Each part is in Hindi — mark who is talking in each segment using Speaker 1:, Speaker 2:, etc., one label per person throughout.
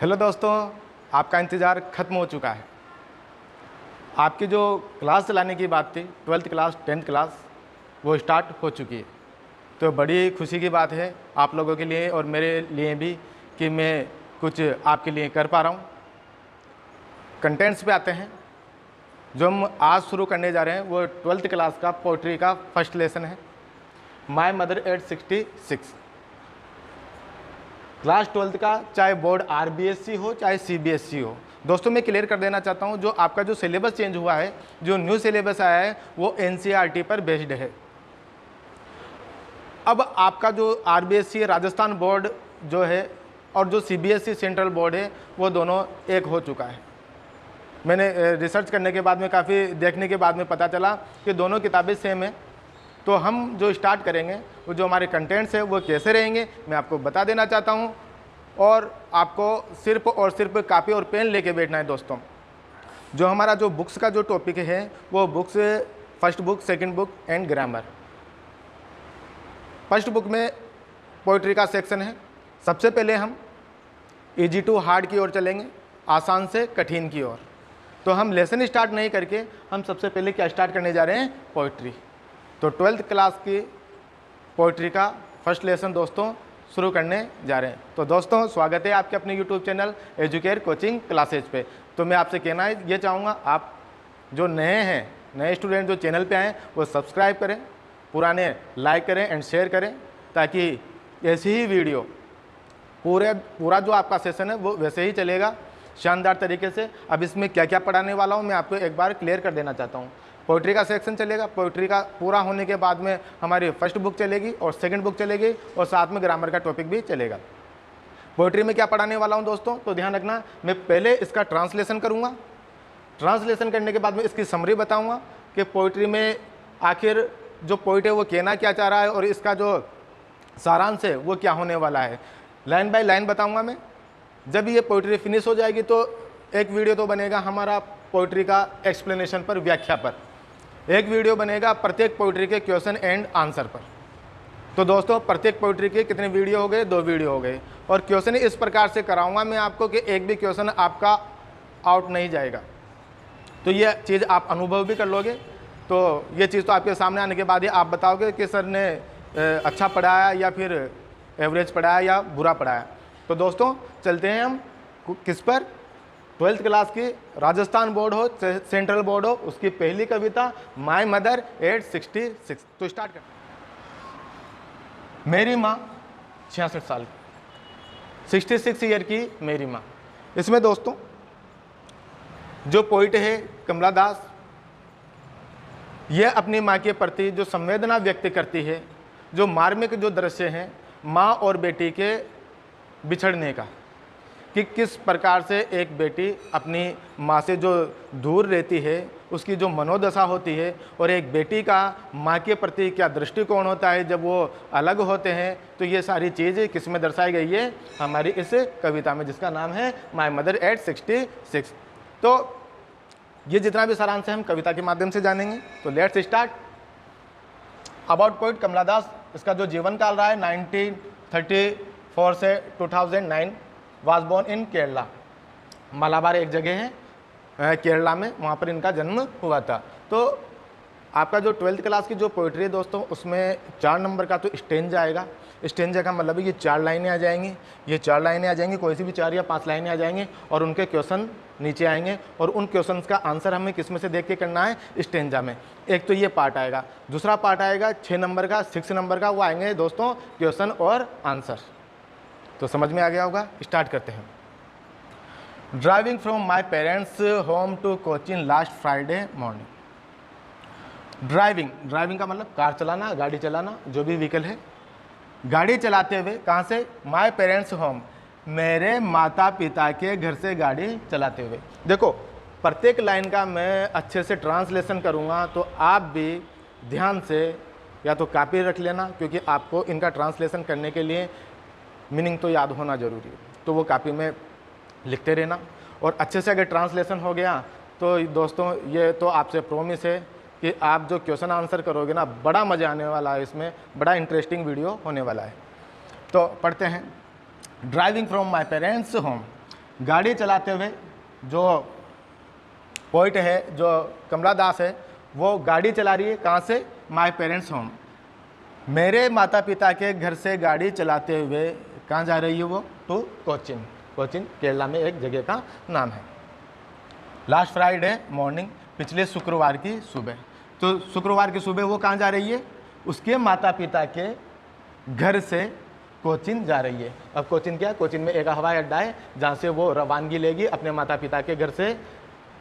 Speaker 1: हेलो दोस्तों, आपका इंतज़ार ख़त्म हो चुका है। आपकी जो क्लास चलाने की बात थी, 12th क्लास 10th क्लास, वो स्टार्ट हो चुकी है। तो बड़ी खुशी की बात है आप लोगों के लिए और मेरे लिए भी कि मैं कुछ आपके लिए कर पा रहा हूँ। कंटेंट्स पे आते हैं। जो हम आज शुरू करने जा रहे हैं वो 12th क्लास का पोइट्री का फर्स्ट लेसन है, my mother eight 66। Class 12th का चाहे बोर्ड RBSC हो चाहे CBSE हो। दोस्तों मैं क्लियर कर देना चाहता हूँ, जो आपका जो सिलेबस चेंज हुआ है, जो न्यू सिलेबस आया है वो NCERT पर बेस्ड है। अब आपका जो RBSC राजस्थान बोर्ड जो है और जो CBSE सेंट्रल बोर्ड है वो दोनों एक हो चुका है। मैंने रिसर्च करने के बाद में काफ़ी देखने के बाद में पता चला कि दोनों किताबें सेम है। तो हम जो स्टार्ट करेंगे वो जो हमारे कंटेंट्स है वो कैसे रहेंगे मैं आपको बता देना चाहता हूँ, और आपको सिर्फ और सिर्फ कापी और पेन लेके बैठना है। दोस्तों जो हमारा जो बुक्स का जो टॉपिक है वो books first book, second book and grammar. First book में पोइट्री का सेक्शन है। सबसे पहले हम इजी टू हार्ड की ओर चलेंगे, आसान से कठिन की ओर। तो हम लेसन स्टार्ट नहीं करके हम सबसे पहले क्या स्टार्ट करने जा रहे हैं, पोइट्री। तो 12th क्लास की पोइट्री का फर्स्ट लेसन दोस्तों शुरू करने जा रहे हैं। तो दोस्तों स्वागत है आपके अपने YouTube channel educare coaching classes पे। तो मैं आपसे कहना है ये चाहूँगा, आप जो नए हैं, नए स्टूडेंट जो चैनल पे आए वो सब्सक्राइब करें, पुराने लाइक करें एंड शेयर करें, ताकि ऐसी ही वीडियो पूरा जो आपका सेशन है वो वैसे ही चलेगा शानदार तरीके से। अब इसमें क्या क्या पढ़ाने वाला हूँ मैं आपको एक बार क्लियर कर देना चाहता हूँ। पोइट्री का सेक्शन चलेगा, पोइट्री का पूरा होने के बाद में हमारी फर्स्ट बुक चलेगी और सेकंड बुक चलेगी और साथ में ग्रामर का टॉपिक भी चलेगा। पोइट्री में क्या पढ़ाने वाला हूँ दोस्तों, तो ध्यान रखना, मैं पहले इसका ट्रांसलेशन करूँगा। ट्रांसलेशन करने के बाद में इसकी समरी बताऊँगा कि पोइट्री में आखिर जो पोइट है वो कहना क्या चाह रहा है और इसका जो सारांश है वो क्या होने वाला है। लाइन बाय लाइन बताऊँगा मैं। जब ये पोइट्री फिनिश हो जाएगी तो एक वीडियो तो बनेगा हमारा पोइट्री का एक्सप्लेनेशन पर, व्याख्या पर। एक वीडियो बनेगा प्रत्येक पोइट्री के क्वेश्चन एंड आंसर पर। तो दोस्तों प्रत्येक पोइट्री के कितने वीडियो हो गए, 2 वीडियो हो गए। और क्वेश्चन इस प्रकार से कराऊंगा मैं आपको कि एक भी क्वेश्चन आपका आउट नहीं जाएगा। तो ये चीज़ आप अनुभव भी कर लोगे। तो ये चीज़ तो आपके सामने आने के बाद ही आप बताओगे कि सर ने अच्छा पढ़ाया या फिर एवरेज पढ़ाया या बुरा पढ़ाया। तो दोस्तों चलते हैं हम किस पर, 12th क्लास की राजस्थान बोर्ड हो सेंट्रल बोर्ड हो, उसकी पहली कविता माय मदर एट 66। तो स्टार्ट कर। मेरी माँ 66 साल की, 66 ईयर की मेरी माँ। इसमें दोस्तों जो पोइट है कमला दास, यह अपनी माँ के प्रति जो संवेदना व्यक्त करती है, जो मार्मिक जो दृश्य हैं माँ और बेटी के बिछड़ने का, कि किस प्रकार से एक बेटी अपनी माँ से जो दूर रहती है उसकी जो मनोदशा होती है, और एक बेटी का माँ के प्रति क्या दृष्टिकोण होता है जब वो अलग होते हैं। तो ये सारी चीज़ किस में दर्शाई गई है, हमारी इस कविता में, जिसका नाम है माय मदर एट 66। तो ये जितना भी सारांश है हम कविता के माध्यम से जानेंगे। तो let's start. About poet Kamala Das, इसका जो जीवन काल रहा है 1934 से 2009। Was born in Kerala, Malabar एक जगह है केरला में, वहाँ पर इनका जन्म हुआ था। तो आपका जो 12th क्लास की जो पोइट्री है दोस्तों, उसमें 4 नंबर का तो स्टेंजा आएगा। स्टेंजा का मतलब है ये 4 लाइनें आ जाएंगी, ये 4 लाइनें आ जाएंगी, कोई सी भी 4 या 5 लाइनें आ जाएंगी और उनके क्वेश्चन नीचे आएंगे, और उन क्वेश्चन का आंसर हमें किस में से देख के करना है, स्टेंजा में। एक तो ये पार्ट आएगा। दूसरा पार्ट आएगा 6 नंबर का, 6 नंबर का, वो आएंगे दोस्तों क्वेश्चन और आंसर। तो समझ में आ गया होगा। स्टार्ट करते हैं। Driving from my parents home to Cochin last Friday morning. Driving का मतलब कार चलाना, गाड़ी चलाना, जो भी व्हीकल है। गाड़ी चलाते हुए, कहाँ से, माई पेरेंट्स होम, मेरे माता पिता के घर से गाड़ी चलाते हुए। देखो प्रत्येक लाइन का मैं अच्छे से ट्रांसलेशन करूँगा, तो आप भी ध्यान से या तो कॉपी रख लेना, क्योंकि आपको इनका ट्रांसलेशन करने के लिए मीनिंग तो याद होना ज़रूरी है। तो वो कॉपी में लिखते रहना, और अच्छे से अगर ट्रांसलेशन हो गया तो दोस्तों ये तो आपसे प्रॉमिस है कि आप जो क्वेश्चन आंसर करोगे ना, बड़ा मज़ा आने वाला है, इसमें बड़ा इंटरेस्टिंग वीडियो होने वाला है। तो पढ़ते हैं। Driving from my parents home, गाड़ी चलाते हुए जो पोइट है, जो कमला दास है, वो गाड़ी चला रही है कहाँ से? माय पेरेंट्स होम, मेरे माता पिता के घर से गाड़ी चलाते हुए कहाँ जा रही है वो? टू कोचिन। कोचिन केरला में एक जगह का नाम है। लास्ट फ्राइडे मॉर्निंग, पिछले शुक्रवार की सुबह। तो शुक्रवार की सुबह वो कहाँ जा रही है? उसके माता पिता के घर से कोचिन जा रही है। अब कोचिन क्या है? कोचिन में एक हवाई अड्डा है जहाँ से वो रवानगी लेगी, अपने माता पिता के घर से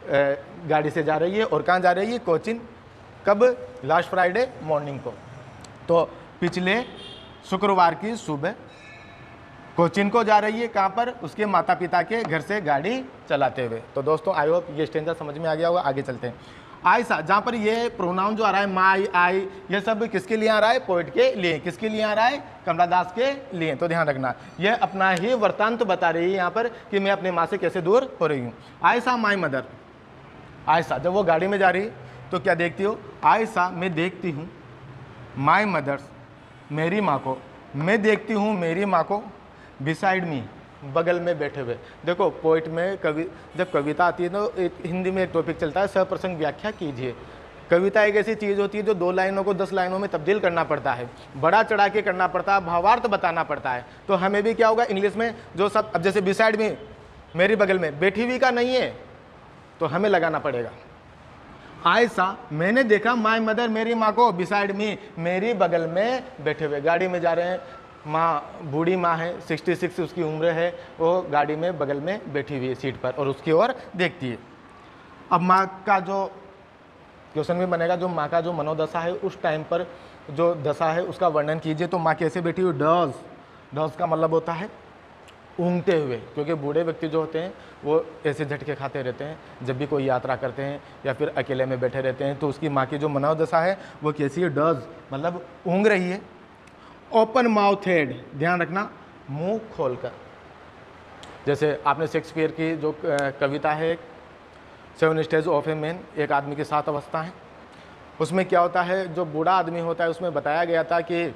Speaker 1: गाड़ी से जा रही है। और कहाँ जा रही है? कोचिन। कब? लास्ट फ्राइडे मॉर्निंग को। तो पिछले शुक्रवार की सुबह कोचिन को जा रही है। कहाँ पर? उसके माता पिता के घर से गाड़ी चलाते हुए। तो दोस्तों आई होप ये स्टेंजा समझ में आ गया होगा। आगे चलते हैं। आयसा, जहाँ पर ये प्रोनाउन जो आ रहा है माई, आई, ये सब किसके लिए आ रहा है? पोइट के लिए। किसके लिए आ रहा है? कमला दास के लिए। तो ध्यान रखना, ये अपना ही वृत्तांत बता रही है यहाँ पर कि मैं अपने माँ से कैसे दूर हो रही हूँ। आयसा माई मदर। आयसा जब वो गाड़ी में जा रही तो क्या देखती हो? आयसा मैं देखती हूँ माई मदर्स, मेरी माँ को। मैं देखती हूँ मेरी माँ को बिसाइड मी, बगल में बैठे हुए। देखो पोइट में जब कविता आती है तो एक हिंदी में एक टॉपिक चलता है सप्रसंग व्याख्या कीजिए। कविता एक ऐसी चीज़ होती है जो 2 लाइनों को 10 लाइनों में तब्दील करना पड़ता है, बड़ा चढ़ा के करना पड़ता है, भावार्थ बताना पड़ता है। तो हमें भी क्या होगा इंग्लिश में जो सब, अब जैसे बिसाइड मी, मेरी बगल में, बैठी हुई का नहीं है तो हमें लगाना पड़ेगा। आयसा मैंने देखा माय मदर, मेरी माँ को बिसाइड मी, मेरी बगल में बैठे हुए। गाड़ी में जा रहे हैं, माँ बूढ़ी माँ है, 66 उसकी उम्र है, वो गाड़ी में बगल में बैठी हुई है सीट पर और उसकी ओर देखती है। अब माँ का जो क्वेश्चन भी बनेगा, जो माँ का जो मनोदशा है उस टाइम पर जो दशा है उसका वर्णन कीजिए। तो माँ कैसे बैठी हुई? डज। डज का मतलब होता है ऊँघते हुए, क्योंकि बूढ़े व्यक्ति जो होते हैं वो ऐसे झटके खाते रहते हैं जब भी कोई यात्रा करते हैं या फिर अकेले में बैठे रहते हैं। तो उसकी माँ की जो मनोदशा है वो कैसी है? डज, मतलब ऊँघ रही है। ओपन माउथ हेड, ध्यान रखना, मुंह खोलकर। जैसे आपने शेक्सपियर की जो कविता है 7 स्टेज ऑफ ए मैन, एक आदमी की 7 अवस्था हैं, उसमें क्या होता है, जो बूढ़ा आदमी होता है उसमें बताया गया था कि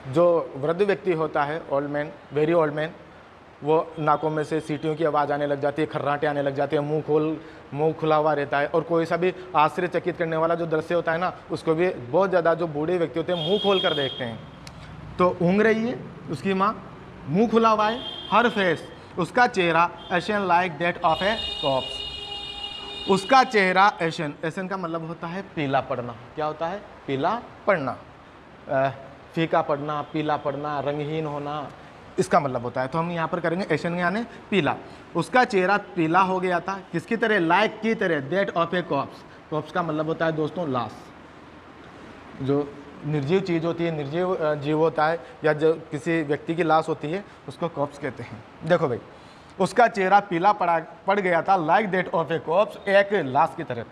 Speaker 1: जो वृद्ध व्यक्ति होता है, old man, very old man, वो नाकों में से सीटियों की आवाज़ आने लग जाती है, खर्राटे आने लग जाते हैं, मुंह खुला हुआ रहता है। और कोई सा भी आश्चर्यचकित करने वाला जो दृश्य होता है ना, उसको भी बहुत ज़्यादा जो बूढ़े व्यक्ति होते हैं मुंह खोल कर देखते हैं। तो ऊँघ रही है उसकी माँ, मुंह खुला हुआ है। हर फेस, उसका चेहरा, ashen like that of a corpse. उसका चेहरा एशन, एशन का मतलब होता है पीला पड़ना। क्या होता है? पीला पड़ना, फीका पड़ना, पीला पड़ना, रंगहीन होना, इसका मतलब होता है। तो हम यहाँ पर करेंगे एशन यानी पीला। उसका चेहरा पीला हो गया था, किसकी तरह? लाइक की तरह, that of a corpse. Corpse का मतलब होता है दोस्तों लाश, जो निर्जीव चीज़ होती है, निर्जीव जीव होता है, या जो किसी व्यक्ति की लाश होती है उसको कॉप्स कहते हैं। देखो भाई, उसका चेहरा पीला पड़ गया था, like that of a corpse, एक लाश की तरह।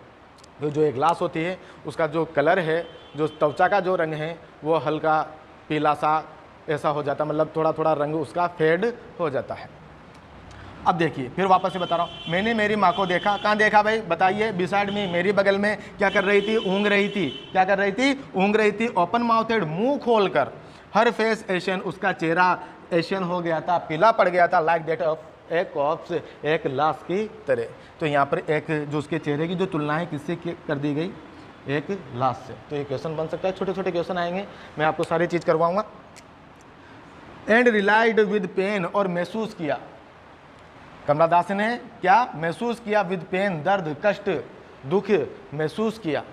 Speaker 1: तो जो एक लाश होती है उसका जो कलर है, जो त्वचा का जो रंग है वो हल्का पीला सा ऐसा हो जाता है, मतलब थोड़ा थोड़ा रंग उसका फेड हो जाता है। अब देखिए फिर वापस से बता रहा हूँ, मैंने मेरी माँ को देखा। कहाँ देखा भाई? बताइए। बिसाइड मी, मेरी बगल में। क्या कर रही थी? ऊँघ रही थी। क्या कर रही थी? ऊँघ रही थी। ओपन माउथेड, मुंह खोलकर। हर फेस एशियन, उसका चेहरा एशियन हो गया था, पीला पड़ गया था, like that of a corpse, एक लाश की तरह। तो यहाँ पर एक जो उसके चेहरे की जो तुलना है किससे कर दी गई? एक लाश से। तो ये क्वेश्चन बन सकता है, छोटे छोटे क्वेश्चन आएंगे, मैं आपको सारी चीज़ करवाऊंगा। एंड रिलाइड विद पेन, और महसूस किया। कमला दास ने क्या महसूस किया? विद पेन, दर्द, कष्ट, दुख महसूस किया।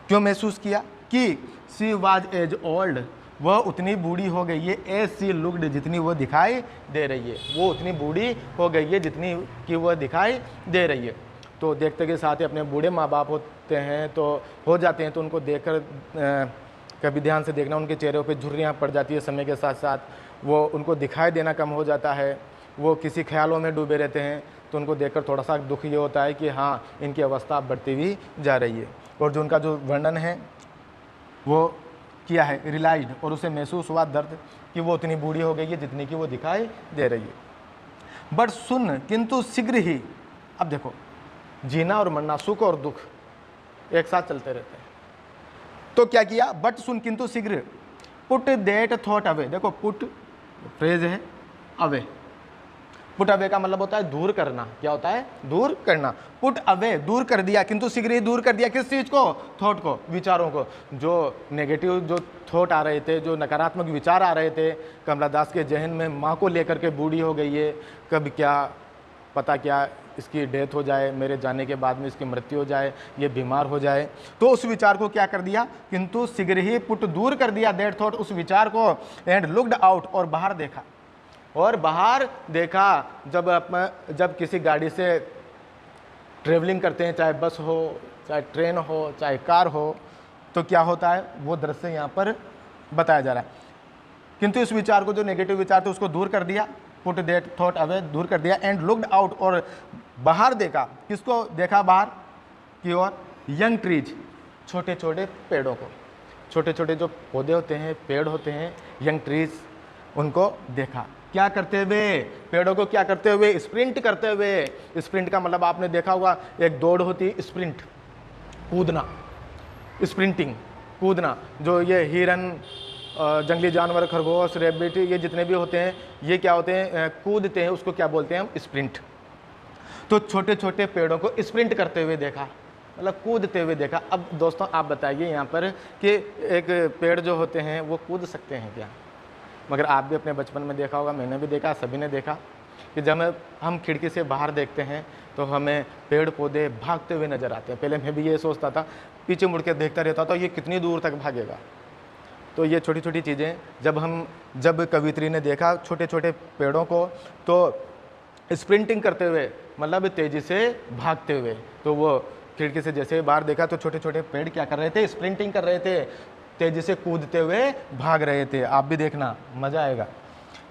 Speaker 1: क्यों महसूस किया? कि सी वाज एज ओल्ड, वह उतनी बूढ़ी हो गई है, एज सी लुक्ड, जितनी वह दिखाई दे रही है। वो उतनी बूढ़ी हो गई है जितनी कि वह दिखाई दे रही है। तो देखते के साथ ही अपने बूढ़े माँ बाप होते हैं तो हो जाते हैं, तो उनको देखकर कभी ध्यान से देखना, उनके चेहरों पे झुर्रियाँ पड़ जाती है समय के साथ साथ, वो उनको दिखाई देना कम हो जाता है, वो किसी ख्यालों में डूबे रहते हैं। तो उनको देखकर थोड़ा सा दुख ये होता है कि हाँ, इनकी अवस्था बढ़ती हुई जा रही है। और जो उनका जो वर्णन है वो किया है रिलाइज्ड, और उसे महसूस हुआ दर्द कि वो उतनी बूढ़ी हो गई है जितनी कि वो दिखाई दे रही है। बट सुन, किंतु शीघ्र ही। अब देखो, जीना और मरना, सुख और दुख एक साथ चलते रहते हैं। तो क्या किया? बट सुन, किंतु शीघ्र। Put that thought away. देखो पुट फ्रेज है, अवे पुट अवे का मतलब होता है दूर करना। क्या होता है? दूर करना। पुट अवे दूर कर दिया, किंतु शीघ्र ही दूर कर दिया किस चीज को? थॉट को, विचारों को। जो नेगेटिव जो थॉट आ रहे थे, जो नकारात्मक विचार आ रहे थे कमला दास के जहन में, माँ को लेकर के बूढ़ी हो गई है, कब क्या पता क्या इसकी डेथ हो जाए, मेरे जाने के बाद में इसकी मृत्यु हो जाए, ये बीमार हो जाए। तो उस विचार को क्या कर दिया? किंतु शीघ्र ही पुट दूर कर दिया दैट थॉट, उस विचार को। एंड लुक्ड आउट, और बाहर देखा। और बाहर देखा, जब किसी गाड़ी से ट्रेवलिंग करते हैं, चाहे बस हो, चाहे ट्रेन हो, चाहे कार हो, तो क्या होता है? वो दृश्य यहाँ पर बताया जा रहा है। किंतु इस विचार को, जो नेगेटिव विचार थे, उसको दूर कर दिया, पुट दैट थॉट अवे, दूर कर दिया। एंड लुक्ड आउट, और बाहर देखा। किसको देखा? बाहर की ओर। यंग ट्रीज, छोटे छोटे पेड़ों को। छोटे छोटे जो पौधे होते हैं, पेड़ होते हैं, यंग ट्रीज, उनको देखा। क्या करते हुए? पेड़ों को क्या करते हुए? स्प्रिंट करते हुए। स्प्रिंट का मतलब आपने देखा होगा, एक दौड़ होती है स्प्रिंट, कूदना, स्प्रिंटिंग, कूदना। जो ये हिरन, जंगली जानवर, खरगोश, रैबिट, ये जितने भी होते हैं, ये क्या होते हैं? कूदते हैं, उसको क्या बोलते हैं हम? स्प्रिंट। तो छोटे छोटे पेड़ों को स्प्रिंट करते हुए देखा, मतलब कूदते हुए देखा। अब दोस्तों आप बताइए यहाँ पर कि एक पेड़ जो होते हैं वो कूद सकते हैं क्या? मगर आप भी अपने बचपन में देखा होगा, मैंने भी देखा, सभी ने देखा कि जब हम खिड़की से बाहर देखते हैं तो हमें पेड़ पौधे भागते हुए नजर आते हैं। पहले मैं भी ये सोचता था, पीछे मुड़ के देखता रहता था, ये कितनी दूर तक भागेगा। तो ये छोटी छोटी चीज़ें जब कवित्री ने देखा छोटे छोटे पेड़ों को, तो स्प्रिंटिंग करते हुए, मतलब तेज़ी से भागते हुए, तो वो खिड़की से जैसे बाहर देखा तो छोटे छोटे पेड़ क्या कर रहे थे? स्प्रिंटिंग कर रहे थे, तेज़ी से कूदते हुए भाग रहे थे। आप भी देखना, मज़ा आएगा।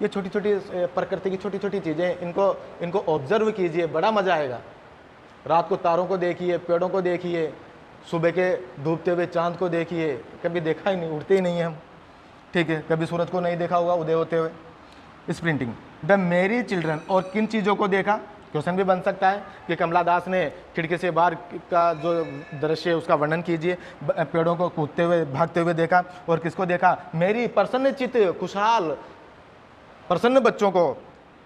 Speaker 1: ये छोटी छोटी प्रकृति की छोटी छोटी चीज़ें, इनको ऑब्जर्व कीजिए, बड़ा मज़ा आएगा। रात को तारों को देखिए, पेड़ों को देखिए, सुबह के डूबते हुए चांद को देखिए। कभी देखा ही नहीं, उठते ही नहीं है हम, ठीक है? कभी सूरज को नहीं देखा होगा उदय होते हुए। स्प्रिंटिंग। द मेरी चिल्ड्रन, और किन चीज़ों को देखा? क्वेश्चन भी बन सकता है कि कमला दास ने खिड़की से बाहर का जो दृश्य है उसका वर्णन कीजिए। पेड़ों को कूदते हुए, भागते हुए देखा। और किसको देखा? मेरी प्रसन्न चित्त, खुशहाल प्रसन्न बच्चों को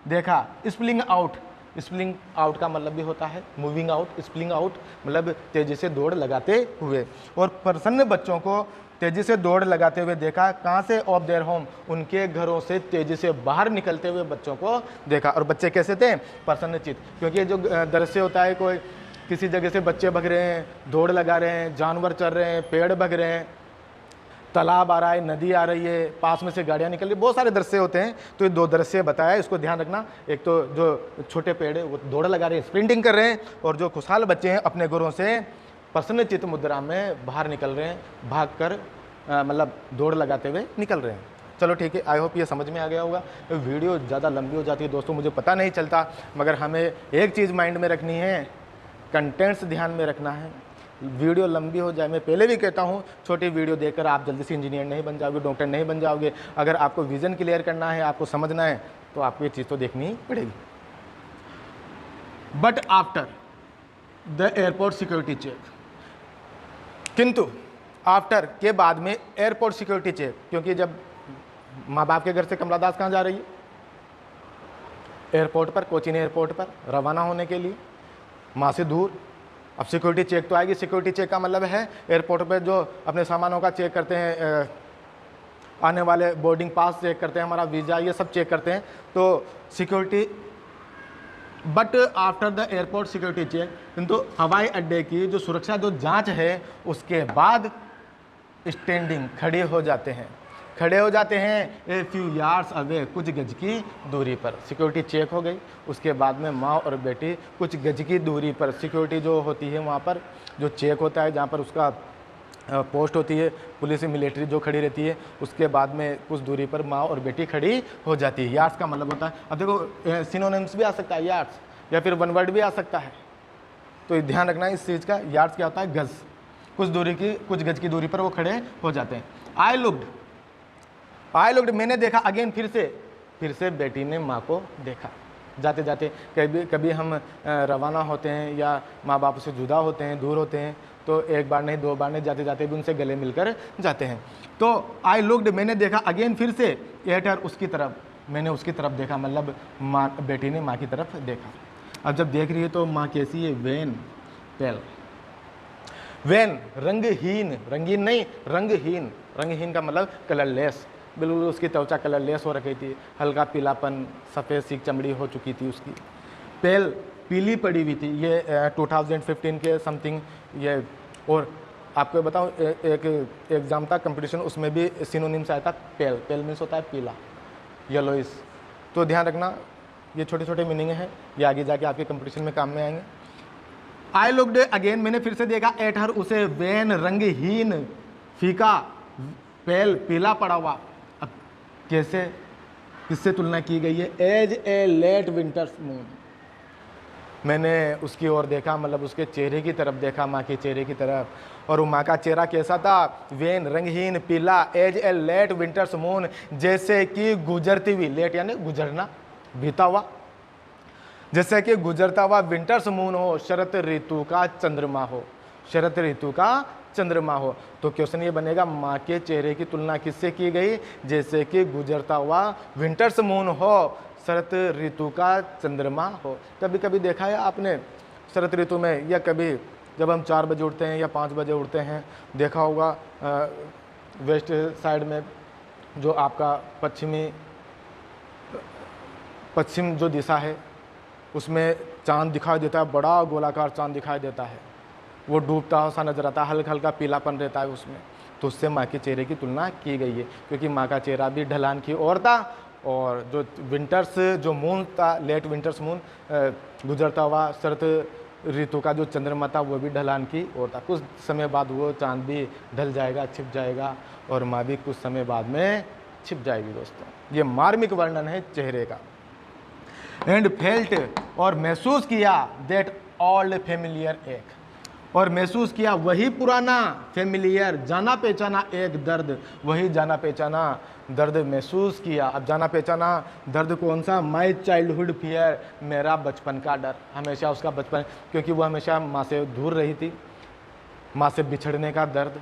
Speaker 1: देखा। स्प्लिंग आउट, स्प्लिंग आउट का मतलब भी होता है मूविंग आउट। स्प्लिंग आउट मतलब तेजी से दौड़ लगाते हुए। और प्रसन्न बच्चों को तेजी से दौड़ लगाते हुए देखा। कहाँ से? ऑफ देयर होम, उनके घरों से तेजी से बाहर निकलते हुए बच्चों को देखा। और बच्चे कैसे थे? प्रसन्नचित्त। क्योंकि ये जो दृश्य होता है, कोई किसी जगह से बच्चे भग रहे हैं, दौड़ लगा रहे हैं, जानवर चल रहे हैं, पेड़ भग रहे हैं, तालाब आ रहा है, नदी आ रही है, पास में से गाड़ियाँ निकल रही, बहुत सारे दृश्य होते हैं। तो ये दो दृश्य बताया, इसको ध्यान रखना। एक तो जो छोटे पेड़ है वो दौड़ लगा रहे हैं, स्प्रिंटिंग कर रहे हैं, और जो खुशहाल बच्चे हैं अपने घरों से प्रसन्न चित्त मुद्रा में बाहर निकल रहे हैं, भाग कर मतलब दौड़ लगाते हुए निकल रहे हैं। चलो ठीक है, आई होप ये समझ में आ गया होगा। वीडियो ज़्यादा लंबी हो जाती है दोस्तों, मुझे पता नहीं चलता, मगर हमें एक चीज़ माइंड में रखनी है, कंटेंट्स ध्यान में रखना है। वीडियो लंबी हो जाए, मैं पहले भी कहता हूँ, छोटी वीडियो देखकर आप जल्दी से इंजीनियर नहीं बन जाओगे, डॉक्टर नहीं बन जाओगे। अगर आपको विजन क्लियर करना है, आपको समझना है, तो आपको ये चीज़ तो देखनी पड़ेगी। But after the airport security check, किंतु आफ्टर के बाद में एयरपोर्ट सिक्योरिटी चेक, क्योंकि जब माँ बाप के घर से कमला दास कहाँ जा रही है? एयरपोर्ट पर, कोचीन एयरपोर्ट पर रवाना होने के लिए, माँ से दूर। अब सिक्योरिटी चेक तो आएगी। सिक्योरिटी चेक का मतलब है एयरपोर्ट पर जो अपने सामानों का चेक करते हैं, आने वाले बोर्डिंग पास चेक करते हैं, हमारा वीज़ा, ये सब चेक करते हैं। तो security, but after the airport security check, किंतु हवाई अड्डे की जो सुरक्षा जो जांच है उसके बाद स्टैंडिंग, खड़े हो जाते हैं, खड़े हो जाते हैं ए फ्यू यार्ड्स अवे, कुछ गज की दूरी पर। सिक्योरिटी चेक हो गई, उसके बाद में माँ और बेटी कुछ गज की दूरी पर, सिक्योरिटी जो होती है वहाँ पर जो चेक होता है, जहाँ पर उसका पोस्ट होती है, पुलिस मिलिट्री जो खड़ी रहती है, उसके बाद में कुछ दूरी पर माँ और बेटी खड़ी हो जाती है। यार्ड्स का मतलब होता है, अब देखो सिनोनिम्स भी आ सकता है यार्ड्स, या फिर वन वर्ड भी आ सकता है, तो ध्यान रखना इस चीज़ का। यार्ड्स क्या होता है? गज, कुछ दूरी की, कुछ गज की दूरी पर वो खड़े हो जाते हैं। आई लुक्ड, मैंने देखा। अगेन, फिर से बेटी ने माँ को देखा। जाते जाते कभी हम रवाना होते हैं या माँ बाप से जुदा होते हैं, दूर होते हैं, तो एक बार नहीं, दो बार नहीं, जाते जाते भी उनसे गले मिलकर जाते हैं। तो आई लुक्ड, मैंने देखा। अगेन, फिर से एट हर, उसकी तरफ। मैंने उसकी तरफ देखा, मतलब माँ, बेटी ने माँ की तरफ देखा। अब जब देख रही है तो माँ कैसी है, वेन पेल। वेन रंगहीन, रंगीन नहीं, रंगहीन। रंगहीन का मतलब कलरलेस, बिल्कुल उसकी त्वचा कलरलेस हो रखी थी, हल्का पीलापन, सफ़ेद सी चमड़ी हो चुकी थी उसकी। पेल पीली पड़ी हुई थी। ये 2015 के समथिंग ये। और आपको बताऊं, एक एग्ज़ाम था कंपटीशन, उसमें भी सिनोनिम से आया था पेल। पेल मीन्स होता है पीला, येलोइश। तो ध्यान रखना, ये छोटे छोटे मीनिंग हैं, ये आगे जाके आपके कंपटीशन में काम में आएंगे। आई लुक्ड अगेन, मैंने फिर से देखा, एट हर, उसे, वेन रंगहीन, फीका, पेल पीला पड़ा हुआ। अब कैसे, किससे तुलना की गई है, as a late winter's moon. मैंने उसकी ओर देखा, मतलब उसके चेहरे की तरफ देखा, माँ के चेहरे की तरफ, और वो माँ का चेहरा कैसा था, वेन रंगहीन पीला, as a late winter's moon, जैसे कि गुजरती हुई, लेट यानी गुजरना, बीता हुआ, जैसे कि गुजरता हुआ विंटर्स मून हो, शरद ऋतु का चंद्रमा हो, शरद ऋतु का चंद्रमा हो। तो क्वेश्चन ये बनेगा, माँ के चेहरे की तुलना किससे की गई, जैसे कि गुजरता हुआ विंटर्स मून हो, शरद ऋतु का चंद्रमा हो। कभी कभी देखा है आपने शरद ऋतु में, या कभी जब हम 4 बजे उठते हैं या 5 बजे उठते हैं, देखा होगा वेस्ट साइड में जो आपका पश्चिम जो दिशा है, उसमें चांद दिखाई देता है, बड़ा गोलाकार चांद दिखाई देता है, वो डूबता सा नजर आता है, हल्का हल्का पीलापन रहता है उसमें। तो उससे माँ के चेहरे की तुलना की गई है, क्योंकि माँ का चेहरा भी ढलान की ओर था, और जो विंटर्स जो मून था, लेट विंटर्स मून, गुजरता हुआ शरद ऋतु का जो चंद्रमा था, वो भी ढलान की ओर था। कुछ समय बाद वो चांद भी ढल जाएगा, छिप जाएगा, और माँ भी कुछ समय बाद में छिप जाएगी। दोस्तों, ये मार्मिक वर्णन है चेहरे का। एंड फेल्ट, और महसूस किया, दैट ऑल्ड फेमिलियर एक, और महसूस किया वही पुराना, फेमिलियर जाना पहचाना एक दर्द, वही जाना पहचाना दर्द महसूस किया। अब जाना पहचाना दर्द कौन सा, माई चाइल्डहुड फियर, मेरा बचपन का डर, हमेशा उसका बचपन, क्योंकि वो हमेशा माँ से दूर रही थी, माँ से बिछड़ने का दर्द,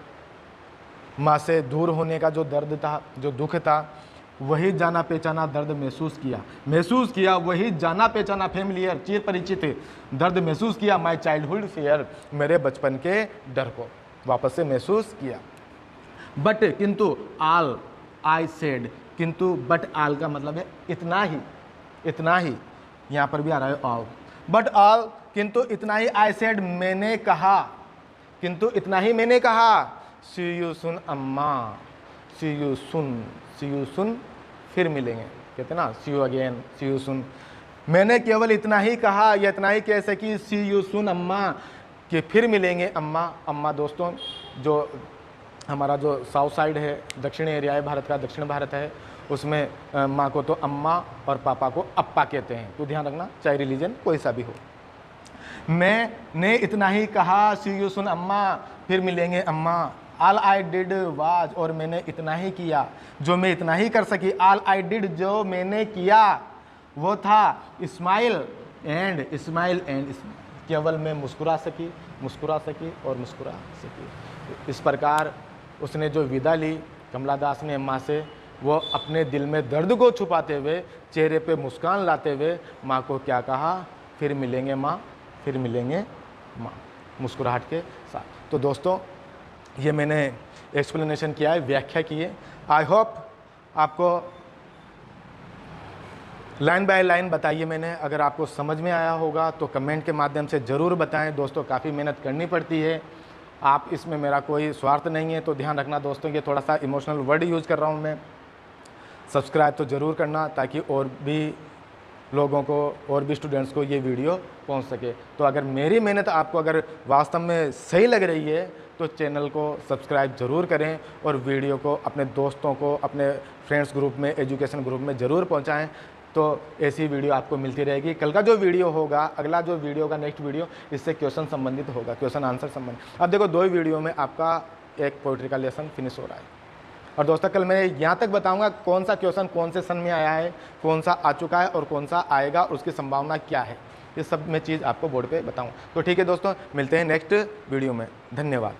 Speaker 1: माँ से दूर होने का जो दर्द था, जो दुख था, वही जाना पहचाना दर्द महसूस किया वही जाना पहचाना फेमिलियर चिर परिचित दर्द महसूस किया, माई चाइल्डहुड फियर, मेरे बचपन के डर को वापस से महसूस किया। बट किंतु, आल आई सेड, किंतु बट आल का मतलब है इतना ही, यहाँ पर भी आ रहा है ऑल, बट ऑल, किंतु इतना ही, आई सेड मैंने कहा, किंतु इतना ही मैंने कहा, सी यू सुन अम्मा, सी यू सुन फिर मिलेंगे, कहते ना, see you again, see you soon. मैंने केवल इतना ही कहा, या इतना ही कह सकी, सी यू सुन अम्मा, कि फिर मिलेंगे अम्मा। अम्मा दोस्तों, जो हमारा जो साउथ साइड है, दक्षिण एरिया है भारत का, दक्षिण भारत है, उसमें माँ को तो अम्मा और पापा को अप्पा कहते हैं। तो ध्यान रखना, चाहे रिलीजन कोई सा भी हो। मैंने इतना ही कहा, सी यू सुन अम्मा, फिर मिलेंगे अम्मा। ऑल आई डिड वाज, और मैंने इतना ही किया, जो मैं इतना ही कर सकी। ऑल आई डिड, जो मैंने किया वो था, स्माइल एंड, केवल मैं मुस्कुरा सकी और मुस्कुरा सकी। इस प्रकार उसने जो विदा ली कमला दास ने माँ से, वो अपने दिल में दर्द को छुपाते हुए, चेहरे पे मुस्कान लाते हुए माँ को क्या कहा, फिर मिलेंगे माँ, फिर मिलेंगे माँ, मुस्कुराहट के साथ। तो दोस्तों, ये मैंने एक्सप्लेनेशन किया है, व्याख्या की है। आई होप आपको लाइन बाय लाइन बताइए मैंने। अगर आपको समझ में आया होगा तो कमेंट के माध्यम से ज़रूर बताएं। दोस्तों, काफ़ी मेहनत करनी पड़ती है, आप इसमें मेरा कोई स्वार्थ नहीं है। तो ध्यान रखना दोस्तों, ये थोड़ा सा इमोशनल वर्ड यूज़ कर रहा हूँ मैं। सब्सक्राइब तो ज़रूर करना, ताकि और भी लोगों को, और भी स्टूडेंट्स को ये वीडियो पहुंच सके। तो अगर मेरी मेहनत आपको अगर वास्तव में सही लग रही है तो चैनल को सब्सक्राइब ज़रूर करें, और वीडियो को अपने दोस्तों को, अपने फ्रेंड्स ग्रुप में, एजुकेशन ग्रुप में ज़रूर पहुंचाएं। तो ऐसी वीडियो आपको मिलती रहेगी। कल का जो वीडियो होगा, अगला जो वीडियो होगा, नेक्स्ट वीडियो, इससे क्वेश्चन संबंधित होगा, क्वेश्चन आंसर संबंधित। अब देखो, 2 वीडियो में आपका एक पोइट्री का लेसन फिनिश हो रहा है। और दोस्तों, कल मैं यहाँ तक बताऊंगा कौन सा क्वेश्चन कौन से सन में आया है, कौन सा आ चुका है और कौन सा आएगा और उसकी संभावना क्या है। ये सब मैं चीज़ आपको बोर्ड पे बताऊँ। तो ठीक है दोस्तों, मिलते हैं नेक्स्ट वीडियो में। धन्यवाद।